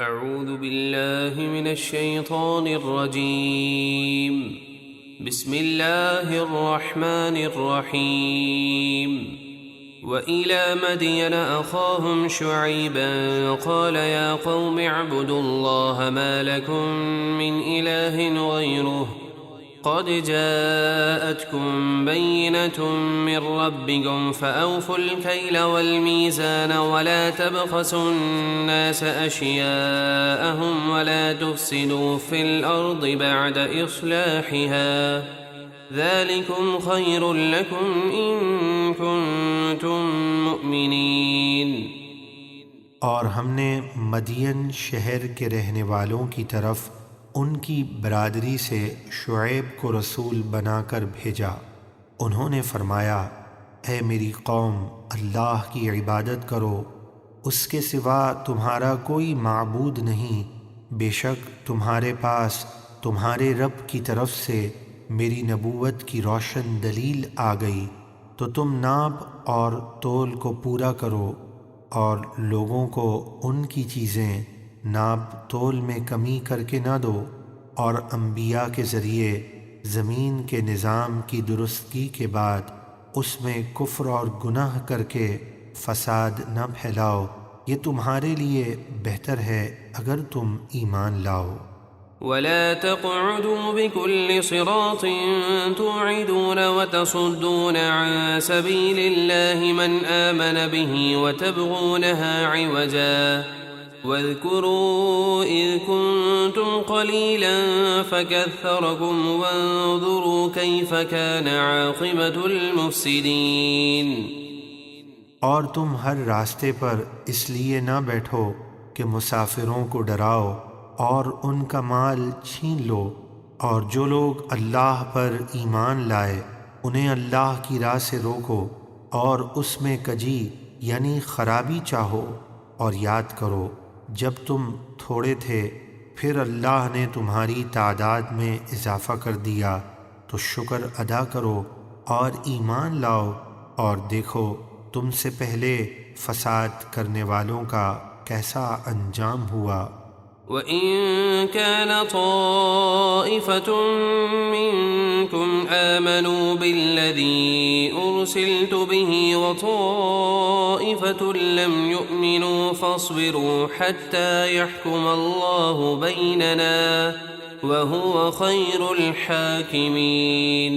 اعوذ باللہ من الشیطان الرجیم بسم اللہ الرحمن الرحیم وإلى مدين أخاهم شعيبا قال يا قوم اعبدوا الله ما لكم من إله غيره قد جاءتكم بينة من ربكم فأوفوا الكيل والميزان ولا تبخسوا الناس أشياءهم ولا تفسدوا في الأرض بعد إصلاحها ذلكم خير لكم إن كنتم مؤمنين۔ اور ہم نے مدین شہر کے رہنے والوں کی طرف ان کی برادری سے شعیب کو رسول بنا کر بھیجا۔ انہوں نے فرمایا، اے میری قوم، اللہ کی عبادت کرو، اس کے سوا تمہارا کوئی معبود نہیں، بے شک تمہارے پاس تمہارے رب کی طرف سے میری نبوت کی روشن دلیل آ گئی، تو تم ناپ اور تول کو پورا کرو اور لوگوں کو ان کی چیزیں ناپ تول میں کمی کر کے نہ دو، اور انبیاء کے ذریعے زمین کے نظام کی درستگی کے بعد اس میں کفر اور گناہ کر کے فساد نہ پھیلاؤ، یہ تمہارے لیے بہتر ہے اگر تم ایمان لاؤ۔ ولا تقعدوا بكل صراط توعدون وتصدون عن سبيل الله من آمن به وتبغونها عوجا واذكروا إذ كنتم قليلا فكثركم وانظروا كيف كان عاقبة المفسدين۔ اور تم ہر راستے پر اس لیے نہ بیٹھو کہ مسافروں کو ڈراؤ اور ان کا مال چھین لو، اور جو لوگ اللہ پر ایمان لائے انہیں اللہ کی راہ سے روکو اور اس میں کجی یعنی خرابی چاہو، اور یاد کرو جب تم تھوڑے تھے پھر اللہ نے تمہاری تعداد میں اضافہ کر دیا، تو شکر ادا کرو اور ایمان لاؤ، اور دیکھو تم سے پہلے فساد کرنے والوں کا کیسا انجام ہوا۔ وَإِن كَانَ طَائِفَةٌ مِّنكُمْ آمَنُوا بِالَّذِي أُرْسِلْتُ بِهِ وَطَائِفَةٌ لَّمْ يُؤْمِنُوا فَاصْبِرُوا حَتَّى يَحْكُمَ اللَّهُ بَيْنَنَا وَهُوَ خَيْرُ الْحَاكِمِينَ۔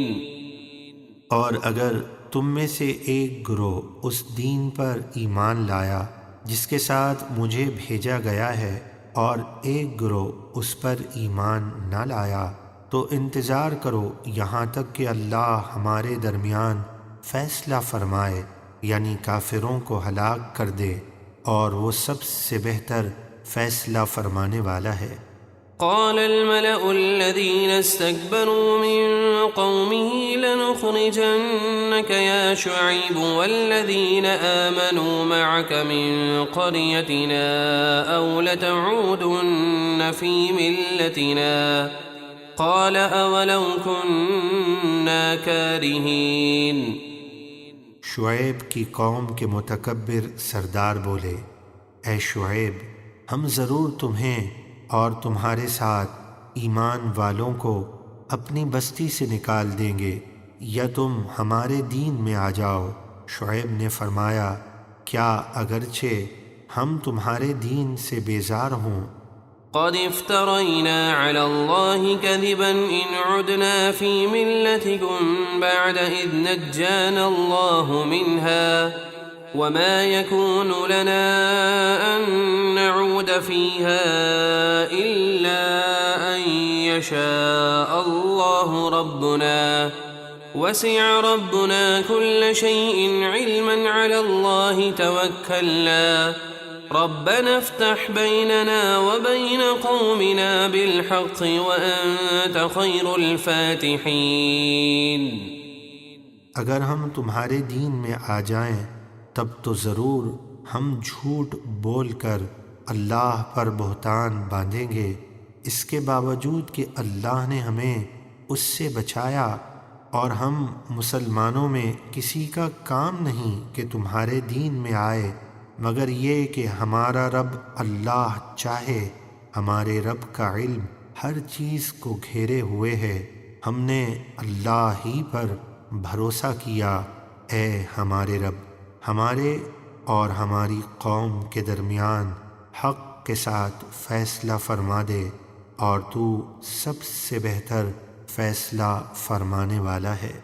اور اگر تم میں سے ایک گروہ اس دین پر ایمان لایا جس کے ساتھ مجھے بھیجا گیا ہے، اور ایک گروہ اس پر ایمان نہ لایا، تو انتظار کرو یہاں تک کہ اللہ ہمارے درمیان فیصلہ فرمائے، یعنی کافروں کو ہلاک کر دے، اور وہ سب سے بہتر فیصلہ فرمانے والا ہے۔ قال الملأ الذين استكبروا من قومه لنخرجنك يا شعيب والذين آمنوا معك من قريتنا أو لتعودن في ملتنا قال أولو كنا كارهين۔ شعیب کی قوم کے متکبر سردار بولے، اے شعیب، ہم ضرور تمہیں اور تمہارے ساتھ ایمان والوں کو اپنی بستی سے نکال دیں گے، یا تم ہمارے دین میں آ جاؤ۔ شعیب نے فرمایا، کیا اگرچہ ہم تمہارے دین سے بیزار ہوں؟ قد افترينا على الله كذبا إن عدنا في ملتكم بعد إذ نجانا الله منها وما يكون لنا أن نعود فيها إلا أن يشاء الله ربنا وسع ربنا كل شيء علما على الله توكلنا ربنا افتح بيننا وبين قومنا بالحق وأنت خير الفاتحين۔ اگر ہم تمہارے دین میں آ جائیں تب تو ضرور ہم جھوٹ بول کر اللہ پر بہتان باندھیں گے، اس کے باوجود کہ اللہ نے ہمیں اس سے بچایا، اور ہم مسلمانوں میں کسی کا کام نہیں کہ تمہارے دین میں آئے مگر یہ کہ ہمارا رب اللہ چاہے، ہمارے رب کا علم ہر چیز کو گھیرے ہوئے ہے، ہم نے اللہ ہی پر بھروسہ کیا۔ اے ہمارے رب، ہمارے اور ہماری قوم کے درمیان حق کے ساتھ فیصلہ فرما دے، اور تو سب سے بہتر فیصلہ فرمانے والا ہے۔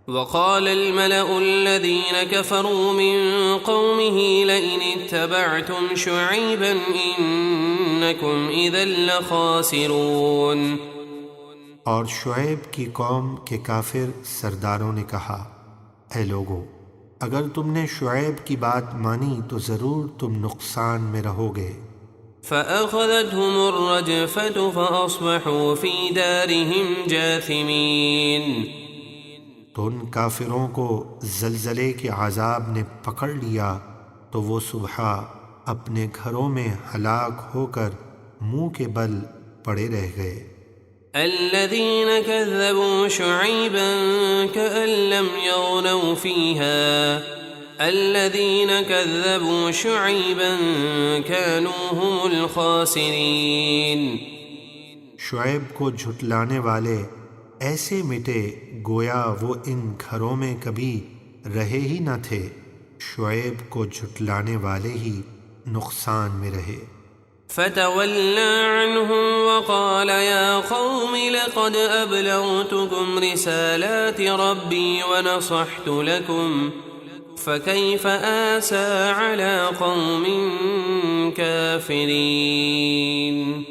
وقال الملأ الذين كفروا من قومه لئن اتبعتم شعيبا إنكم إذا لخاسرون۔ اور شعیب کی قوم کے کافر سرداروں نے کہا، اے لوگو، اگر تم نے شعیب کی بات مانی تو ضرور تم نقصان میں رہو گے۔ فأخذتهم الرجفة فأصبحوا في دارهم جاثمين۔ تو ان کافروں کو زلزلے کے عذاب نے پکڑ لیا تو وہ صبح اپنے گھروں میں ہلاک ہو کر منہ کے بل پڑے رہ گئے۔ الذين كذبوا شعيبا كأن لم يغنوا فيها الذين كذبوا شعيبا كانوا هم الخاسرين۔ شعیب کو جھٹلانے والے ایسے مٹے گویا وہ ان گھروں میں کبھی رہے ہی نہ تھے، شعیب کو جھٹلانے والے ہی نقصان میں رہے۔ فتولى عنهم وقال يا قوم لقد أبلغتكم رسالات ربي ونصحت لكم فكيف آسى على قوم كافرين۔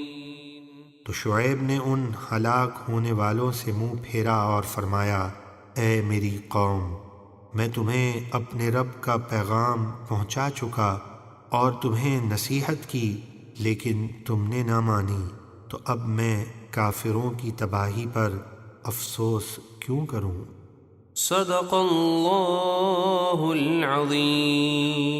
تو شعیب نے ان ہلاک ہونے والوں سے منہ پھیرا اور فرمایا، اے میری قوم، میں تمہیں اپنے رب کا پیغام پہنچا چکا اور تمہیں نصیحت کی، لیکن تم نے نہ مانی، تو اب میں کافروں کی تباہی پر افسوس کیوں کروں؟ صدق اللہ العظیم۔